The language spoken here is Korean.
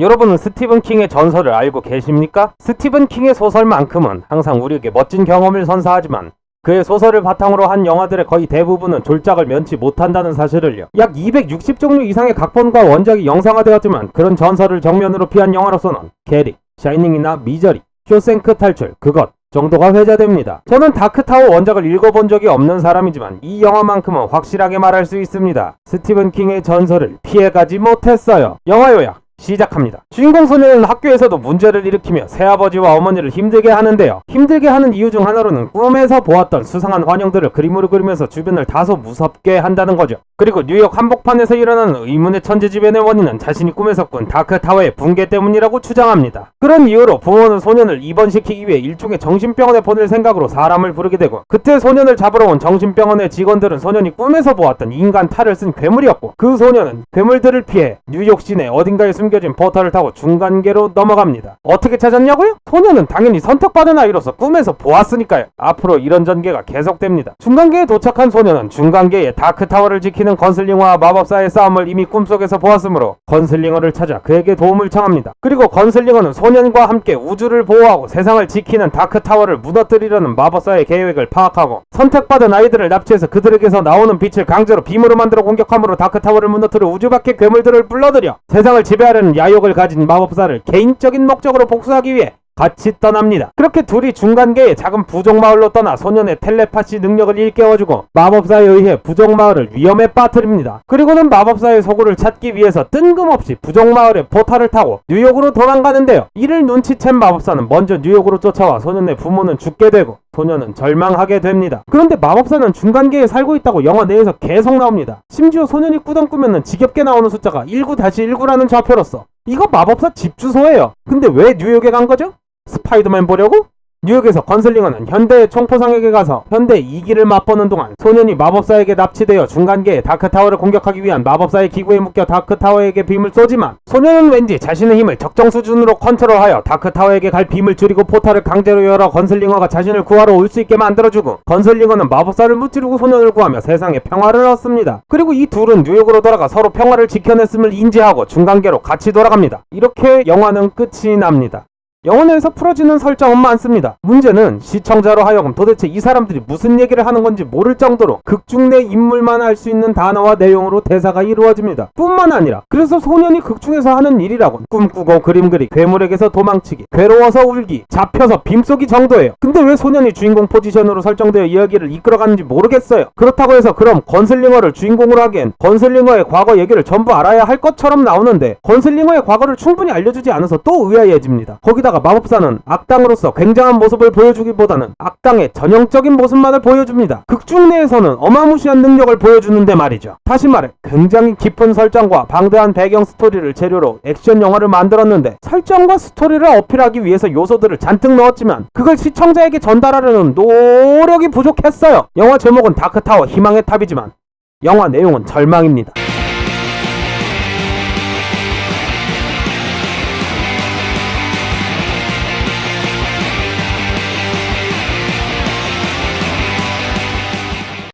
여러분은 스티븐 킹의 전설을 알고 계십니까? 스티븐 킹의 소설만큼은 항상 우리에게 멋진 경험을 선사하지만 그의 소설을 바탕으로 한 영화들의 거의 대부분은 졸작을 면치 못한다는 사실을요. 약 260종류 이상의 각본과 원작이 영상화되었지만 그런 전설을 정면으로 피한 영화로서는 게리, 샤이닝이나 미저리, 쇼생크 탈출, 그것 정도가 회자됩니다. 저는 다크타워 원작을 읽어본 적이 없는 사람이지만 이 영화만큼은 확실하게 말할 수 있습니다. 스티븐 킹의 전설을 피해가지 못했어요. 영화 요약 시작합니다. 주인공 소녀는 학교에서도 문제를 일으키며 새아버지와 어머니를 힘들게 하는데요. 힘들게 하는 이유 중 하나로는 꿈에서 보았던 수상한 환영들을 그림으로 그리면서 주변을 다소 무섭게 한다는 거죠. 그리고 뉴욕 한복판에서 일어나는 의문의 천재지변의 원인은 자신이 꿈에서 꾼 다크타워의 붕괴 때문이라고 주장합니다. 그런 이유로 부모는 소년을 입원시키기 위해 일종의 정신병원에 보낼 생각으로 사람을 부르게 되고, 그때 소년을 잡으러 온 정신병원의 직원들은 소년이 꿈에서 보았던 인간 탈을 쓴 괴물이었고, 그 소년은 괴물들을 피해 뉴욕 시내 어딘가에 숨겨진 포털을 타고 중간계로 넘어갑니다. 어떻게 찾았냐고요? 소년은 당연히 선택받은 아이로서 꿈에서 보았으니까요. 앞으로 이런 전개가 계속됩니다. 중간계에 도착한 소년은 중간계의 다크타워를 지키는 건슬링어와 마법사의 싸움을 이미 꿈속에서 보았으므로 건슬링어를 찾아 그에게 도움을 청합니다. 그리고 건슬링어는 소년과 함께 우주를 보호하고 세상을 지키는 다크타워를 무너뜨리려는 마법사의 계획을 파악하고, 선택받은 아이들을 납치해서 그들에게서 나오는 빛을 강제로 빔으로 만들어 공격함으로 다크타워를 무너뜨려 우주 밖의 괴물들을 불러들여 세상을 지배하려는 야욕을 가진 마법사를 개인적인 목적으로 복수하기 위해 같이 떠납니다. 그렇게 둘이 중간계의 작은 부족마을로 떠나 소년의 텔레파시 능력을 일깨워주고 마법사에 의해 부족마을을 위험에 빠뜨립니다. 그리고는 마법사의 소굴을 찾기 위해서 뜬금없이 부족마을의 포탈을 타고 뉴욕으로 도망가는데요. 이를 눈치챈 마법사는 먼저 뉴욕으로 쫓아와 소년의 부모는 죽게 되고 소년은 절망하게 됩니다. 그런데 마법사는 중간계에 살고 있다고 영화 내에서 계속 나옵니다. 심지어 소년이 꾸던 꿈에는 지겹게 나오는 숫자가 19-19라는 좌표로서 이거 마법사 집 주소예요. 근데 왜 뉴욕에 간 거죠? 스파이더맨 보려고? 뉴욕에서 건슬링어는 현대의 총포상에게 가서 현대 2기를 맛보는 동안 소년이 마법사에게 납치되어 중간계의 다크타워를 공격하기 위한 마법사의 기구에 묶여 다크타워에게 빔을 쏘지만, 소년은 왠지 자신의 힘을 적정 수준으로 컨트롤하여 다크타워에게 갈 빔을 줄이고 포탈을 강제로 열어 건슬링어가 자신을 구하러 올 수 있게 만들어주고, 건슬링어는 마법사를 무찌르고 소년을 구하며 세상에 평화를 얻습니다. 그리고 이 둘은 뉴욕으로 돌아가 서로 평화를 지켜냈음을 인지하고 중간계로 같이 돌아갑니다. 이렇게 영화는 끝이 납니다. 영화 내에서 풀어지는 설정은 많습니다. 문제는 시청자로 하여금 도대체 이 사람들이 무슨 얘기를 하는 건지 모를 정도로 극중 내 인물만 알 수 있는 단어와 내용으로 대사가 이루어집니다. 뿐만 아니라 그래서 소년이 극중에서 하는 일이라곤 꿈꾸고 그림 그리, 괴물에게서 도망치기, 괴로워서 울기, 잡혀서 빔 쏘기 정도예요. 근데 왜 소년이 주인공 포지션으로 설정되어 이야기를 이끌어가는지 모르겠어요. 그렇다고 해서 그럼 건슬링어를 주인공으로 하기엔 건슬링어의 과거 얘기를 전부 알아야 할 것처럼 나오는데, 건슬링어의 과거를 충분히 알려주지 않아서 또 의아해집니다. 거기다 마법사는 악당으로서 굉장한 모습을 보여주기보다는 악당의 전형적인 모습만을 보여줍니다. 극중 내에서는 어마무시한 능력을 보여주는데 말이죠. 다시 말해 굉장히 깊은 설정과 방대한 배경 스토리를 재료로 액션 영화를 만들었는데, 설정과 스토리를 어필하기 위해서 요소들을 잔뜩 넣었지만 그걸 시청자에게 전달하려는 노력이 부족했어요. 영화 제목은 다크타워 희망의 탑이지만 영화 내용은 절망입니다.